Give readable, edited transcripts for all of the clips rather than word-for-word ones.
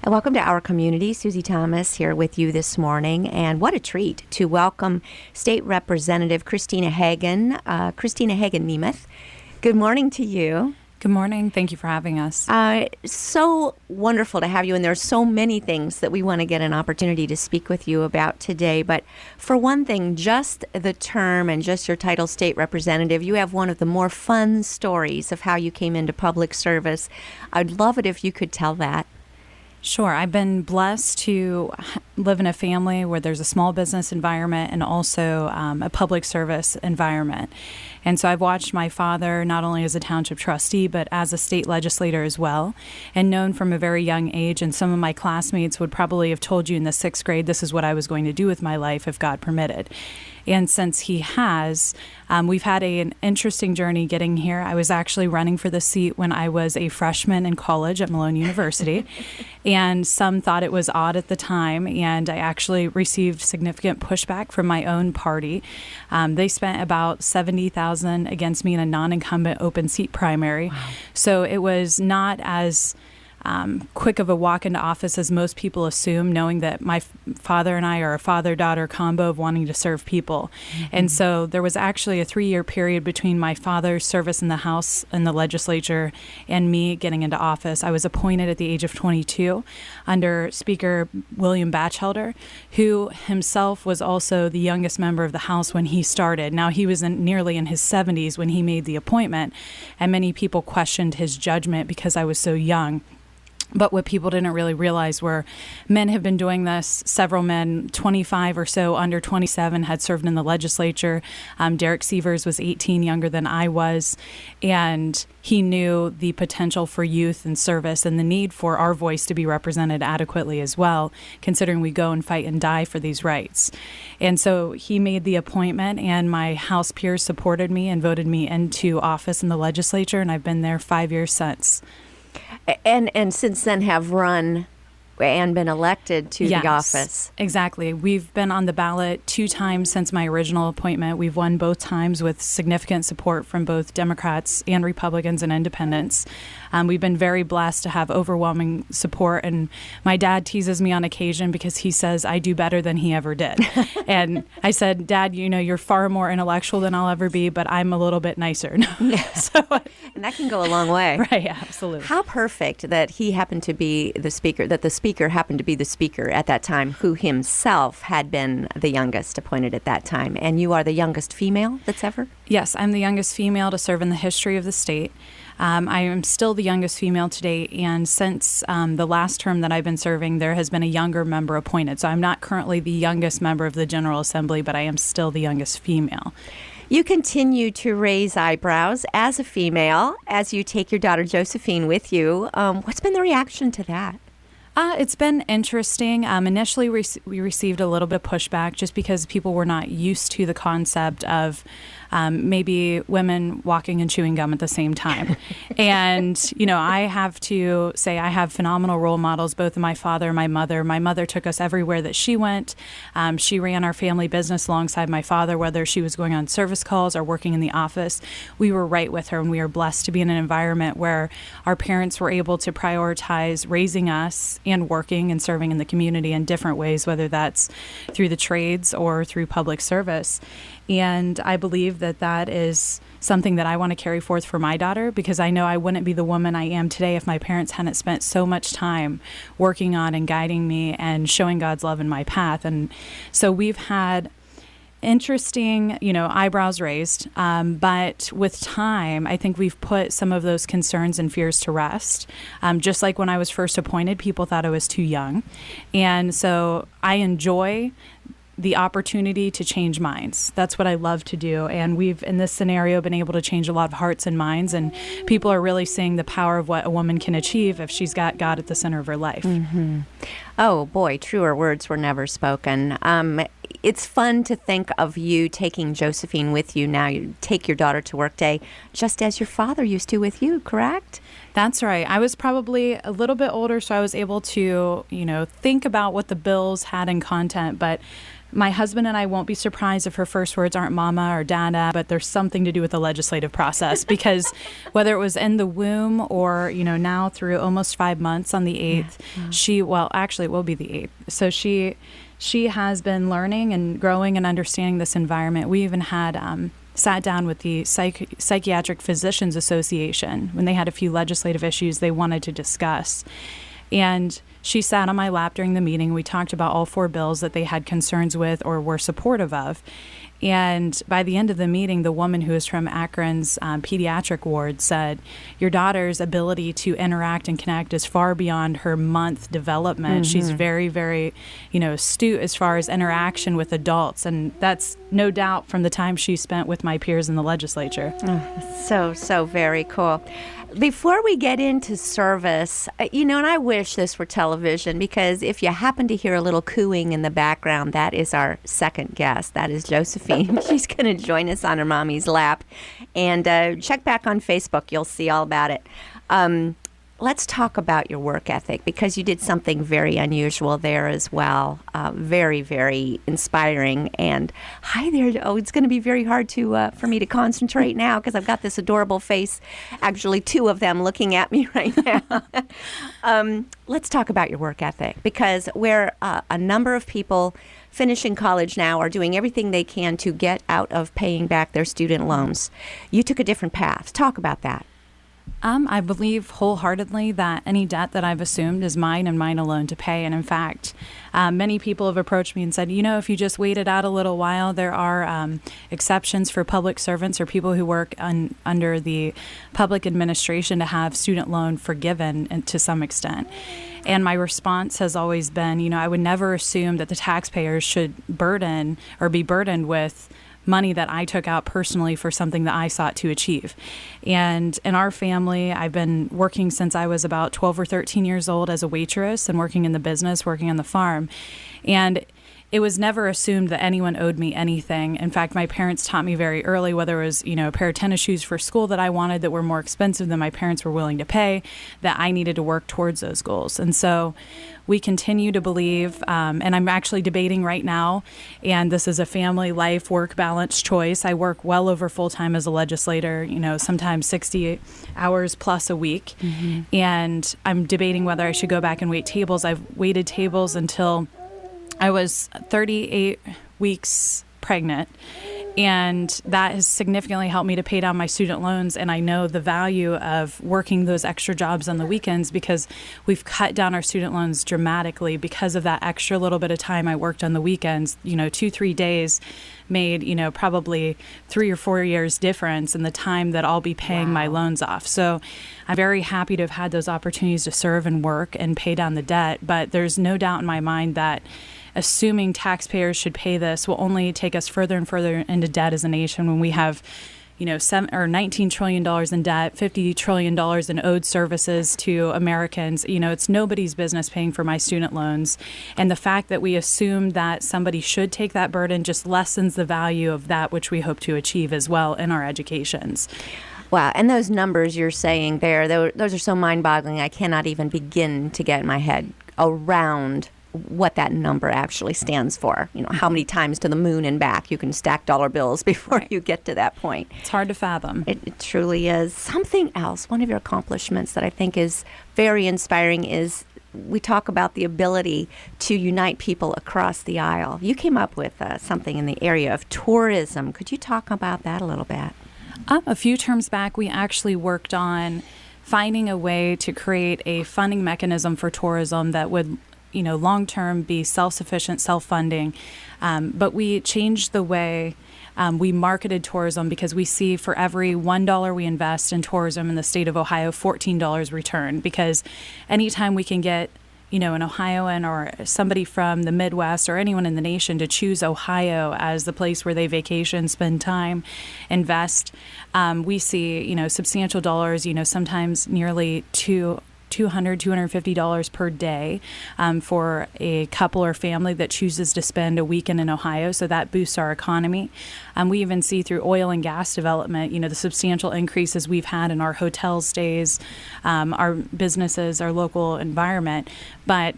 Welcome to our community. Susie Thomas here with you this morning. And what a treat to welcome State Representative Christina Hagan Nemeth. Good morning to you. Good morning. Thank you for having us. So wonderful to have you. And there's so many things that we want to get an opportunity to speak with you about today. But for one thing, just the term and just your title, State Representative, you have one of the more fun stories of how you came into public service. I'd love it if you could tell that. Sure. I've been blessed to live in a family where there's a small business environment and also a public service environment. And so I've watched my father not only as a township trustee, but as a state legislator as well, and known from a very young age. And some of my classmates would probably have told you in the sixth grade, this is what I was going to do with my life if God permitted. And since he has, we've had an interesting journey getting here. I was actually running for the seat when I was a freshman in college at Malone University. And some thought it was odd at the time. And I actually received significant pushback from my own party. They spent about $70,000 against me in a non-incumbent open seat primary. Wow. So it was not as quick of a walk into office as most people assume, knowing that my father and I are a father-daughter combo of wanting to serve people. Mm-hmm. And so there was actually a 3-year period between my father's service in the House and the legislature and me getting into office. I was appointed at the age of 22 under Speaker William Batchelder, who himself was also the youngest member of the House when he started. Now, he was nearly in his 70s when he made the appointment, and many people questioned his judgment because I was so young. But what people didn't really realize were men have been doing this. Several men, 25 or so under 27, had served in the legislature. Derek Sievers was 18, younger than I was. And he knew the potential for youth and service and the need for our voice to be represented adequately as well, considering we go and fight and die for these rights. And so he made the appointment, and my House peers supported me and voted me into office in the legislature, and I've been there 5 years since. And since then have run and been elected to Yes, the office. Exactly. We've been on the ballot 2 times since my original appointment. We've won both times with significant support from both Democrats and Republicans and independents. We've been very blessed to have overwhelming support. And my dad teases me on occasion because he says I do better than he ever did. And I said, Dad, you know, you're far more intellectual than I'll ever be, but I'm a little bit nicer. And that can go a long way. Right, yeah, absolutely. How perfect that he happened to be the speaker, that the speaker happened to be the speaker at that time, who himself had been the youngest appointed at that time. And you are the youngest female that's ever? Yes, I'm the youngest female to serve in the history of the state. I am still the youngest female today, and since the last term that I've been serving, there has been a younger member appointed. So I'm not currently the youngest member of the General Assembly, but I am still the youngest female. You continue to raise eyebrows as a female as you take your daughter Josephine with you. What's been the reaction to that? It's been interesting. Initially, we received a little bit of pushback just because people were not used to the concept of maybe women walking and chewing gum at the same time. And, you know, I have to say I have phenomenal role models, both my father and my mother. My mother took us everywhere that she went. She ran our family business alongside my father, whether she was going on service calls or working in the office. We were right with her, and we are blessed to be in an environment where our parents were able to prioritize raising us and working and serving in the community in different ways, whether that's through the trades or through public service. And I believe that that is something that I want to carry forth for my daughter, because I know I wouldn't be the woman I am today if my parents hadn't spent so much time working on and guiding me and showing God's love in my path. And so we've had interesting, eyebrows raised. But with time, I think we've put some of those concerns and fears to rest. Just like when I was first appointed, people thought I was too young. And so I enjoy the opportunity to change minds. That's what I love to do. And we've, in this scenario, been able to change a lot of hearts and minds. And people are really seeing the power of what a woman can achieve if she's got God at the center of her life. Mm-hmm. Oh, boy, truer words were never spoken. It's fun to think of you taking Josephine with you now. You take your daughter to work day, just as your father used to with you, correct? That's right. I was probably a little bit older, so I was able to, think about what the bills had in content. But My husband and I won't be surprised if her first words aren't mama or dada, but there's something to do with the legislative process because whether it was in the womb or, now through almost 5 months on the 8th, actually it will be the 8th. So she has been learning and growing and understanding this environment. We even had sat down with the Psychiatric Physicians Association when they had a few legislative issues they wanted to discuss. And she sat on my lap during the meeting. We talked about all 4 bills that they had concerns with or were supportive of. And by the end of the meeting, the woman who is from Akron's pediatric ward said, your daughter's ability to interact and connect is far beyond her month development. Mm-hmm. She's very, very, astute as far as interaction with adults. And that's no doubt from the time she spent with my peers in the legislature. Oh, so very cool. Before we get into service, and I wish this were television because if you happen to hear a little cooing in the background, that is our second guest. That is Josephine. She's going to join us on her mommy's lap. And check back on Facebook. You'll see all about it. Let's talk about your work ethic because you did something very unusual there as well. Very, very inspiring. And hi there. Oh, it's going to be very hard for me to concentrate now because I've got this adorable face, actually 2 of them looking at me right now. Let's talk about your work ethic because where a number of people finishing college now are doing everything they can to get out of paying back their student loans. You took a different path. Talk about that. I believe wholeheartedly that any debt that I've assumed is mine and mine alone to pay. And in fact, many people have approached me and said, if you just wait it out a little while, there are exceptions for public servants or people who work under the public administration to have student loan forgiven and to some extent. And my response has always been, I would never assume that the taxpayers should burden or be burdened with money that I took out personally for something that I sought to achieve. And in our family, I've been working since I was about 12 or 13 years old as a waitress and working in the business, working on the farm. And it was never assumed that anyone owed me anything. In fact, my parents taught me very early, whether it was, a pair of tennis shoes for school that I wanted that were more expensive than my parents were willing to pay, that I needed to work towards those goals. And so we continue to believe, and I'm actually debating right now, and this is a family life work balance choice. I work well over full-time as a legislator, sometimes 60 hours plus a week. Mm-hmm. And I'm debating whether I should go back and wait tables. I've waited tables until I was 38 weeks pregnant, and that has significantly helped me to pay down my student loans. And I know the value of working those extra jobs on the weekends because we've cut down our student loans dramatically because of that extra little bit of time I worked on the weekends. 2-3 days made, probably 3 or 4 years difference in the time that I'll be paying my loans off. So I'm very happy to have had those opportunities to serve and work and pay down the debt. But there's no doubt in my mind that assuming taxpayers should pay this will only take us further and further into debt as a nation when we have, $19 trillion in debt, $50 trillion in owed services to Americans. It's nobody's business paying for my student loans. And the fact that we assume that somebody should take that burden just lessens the value of that which we hope to achieve as well in our educations. Wow. And those numbers you're saying there, those are so mind-boggling. I cannot even begin to get my head around what that number actually stands for. How many times to the moon and back you can stack dollar bills before you get to that point. It's hard to fathom. It truly is. Something else, one of your accomplishments that I think is very inspiring is we talk about the ability to unite people across the aisle. You came up with something in the area of tourism. Could you talk about that a little bit? A few terms back, we actually worked on finding a way to create a funding mechanism for tourism that would long-term be self-sufficient, self-funding. But we changed the way we marketed tourism because we see for every $1 we invest in tourism in the state of Ohio, $14 return. Because anytime we can get, an Ohioan or somebody from the Midwest or anyone in the nation to choose Ohio as the place where they vacation, spend time, invest, we see, substantial dollars, sometimes nearly $200, $250 per day for a couple or family that chooses to spend a weekend in Ohio. So that boosts our economy. We even see through oil and gas development, the substantial increases we've had in our hotel stays, our businesses, our local environment. But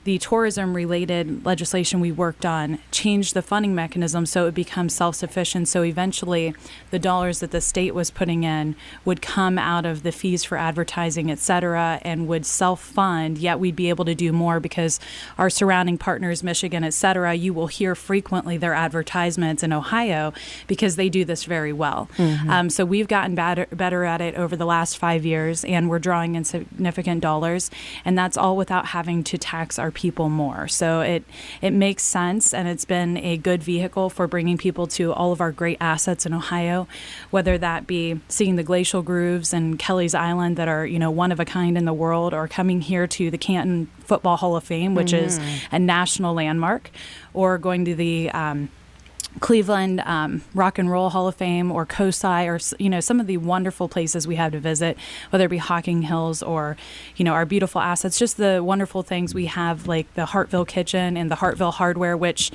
the tourism related legislation we worked on changed the funding mechanism so it becomes self-sufficient. So eventually the dollars that the state was putting in would come out of the fees for advertising, et cetera, and would self-fund, yet we'd be able to do more because our surrounding partners, Michigan, et cetera, you will hear frequently their advertisements in Ohio because they do this very well. So we've gotten better at it over the last 5 years, and we're drawing in significant dollars, and that's all without having to tax our people more. So it makes sense, and it's been a good vehicle for bringing people to all of our great assets in Ohio, whether that be seeing the glacial grooves and Kelly's Island that are, one of a kind in the world, or coming here to the Canton Football Hall of Fame, which is a national landmark, or going to the Cleveland Rock and Roll Hall of Fame, or COSI, or some of the wonderful places we have to visit, whether it be Hocking Hills or our beautiful assets, just the wonderful things we have, like the Hartville Kitchen and the Hartville Hardware, which,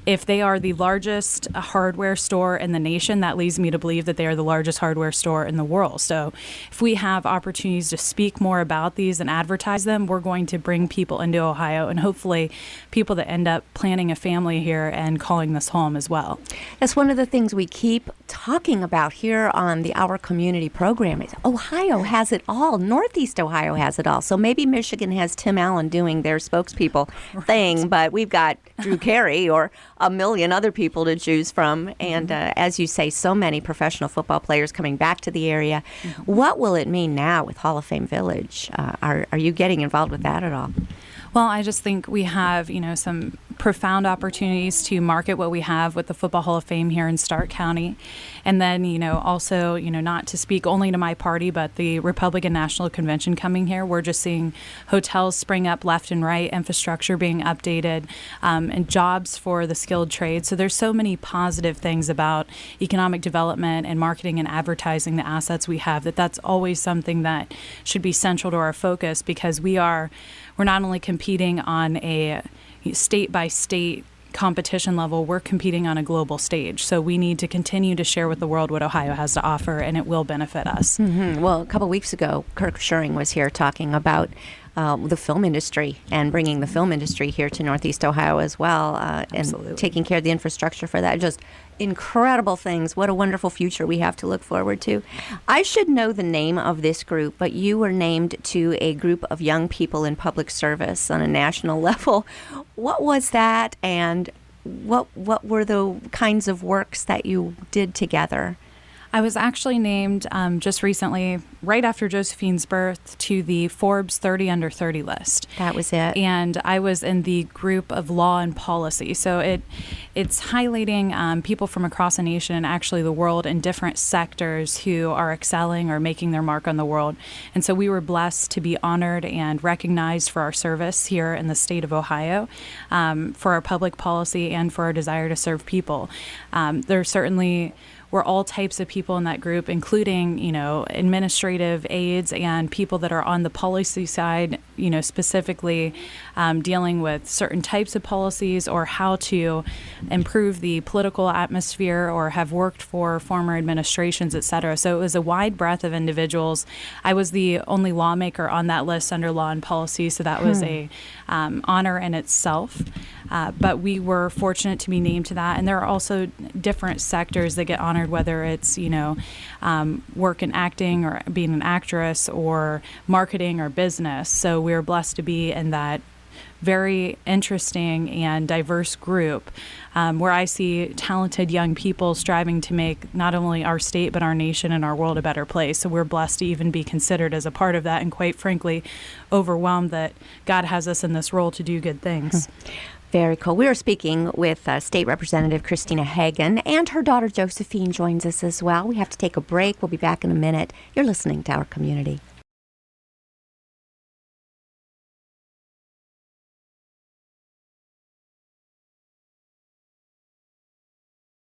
if they are the largest hardware store in the nation, that leads me to believe that they are the largest hardware store in the world. So if we have opportunities to speak more about these and advertise them, we're going to bring people into Ohio, and hopefully people that end up planning a family here and calling this home as well. That's one of the things we keep talking about here on the Our Community program. Is Ohio has it all. Northeast Ohio has it all. So maybe Michigan has Tim Allen doing their spokespeople thing, but we've got Drew Carey or a million other people to choose from. And as you say, so many professional football players coming back to the area. What will it mean now with Hall of Fame Village? Are you getting involved with that at all? Well, I just think we have, some profound opportunities to market what we have with the Football Hall of Fame here in Stark County. And then, also, not to speak only to my party, but the Republican National Convention coming here. We're just seeing hotels spring up left and right, infrastructure being updated, and jobs for the skilled trades. So there's so many positive things about economic development and marketing and advertising the assets we have, that's always something that should be central to our focus, because we're not only competing on a state-by-state competition level, we're competing on a global stage. So we need to continue to share with the world what Ohio has to offer, and it will benefit us. Well, a couple weeks ago, Kirk Schuring was here talking about the film industry and bringing the film industry here to Northeast Ohio as well, and taking care of the infrastructure for that. Just incredible things. What a wonderful future we have to look forward to. I should know the name of this group, but you were named to a group of young people in public service on a national level. What was that, and what were the kinds of works that you did together? I was actually named just recently, right after Josephine's birth, to the Forbes 30 Under 30 list. That was it. And I was in the group of law and policy. So it's highlighting people from across the nation and actually the world in different sectors who are excelling or making their mark on the world. And so we were blessed to be honored and recognized for our service here in the state of Ohio, for our public policy and for our desire to serve people. There certainly were all types of people in that group, including, administrative aides and people that are on the policy side, specifically dealing with certain types of policies or how to improve the political atmosphere or have worked for former administrations, et cetera. So it was a wide breadth of individuals. I was the only lawmaker on that list under law and policy, so that was a honor in itself. But we were fortunate to be named to that. And there are also different sectors that get honored, whether it's, work in acting or being an actress or marketing or business. So we're blessed to be in that very interesting and diverse group, where I see talented young people striving to make not only our state but our nation and our world a better place. So we're blessed to even be considered as a part of that, and quite frankly overwhelmed that God has us in this role to do good things. Very cool. We are speaking with State Representative Christina Hagan, and her daughter Josephine joins us as well. We have to take a break. We'll be back in a minute. You're listening to Our Community.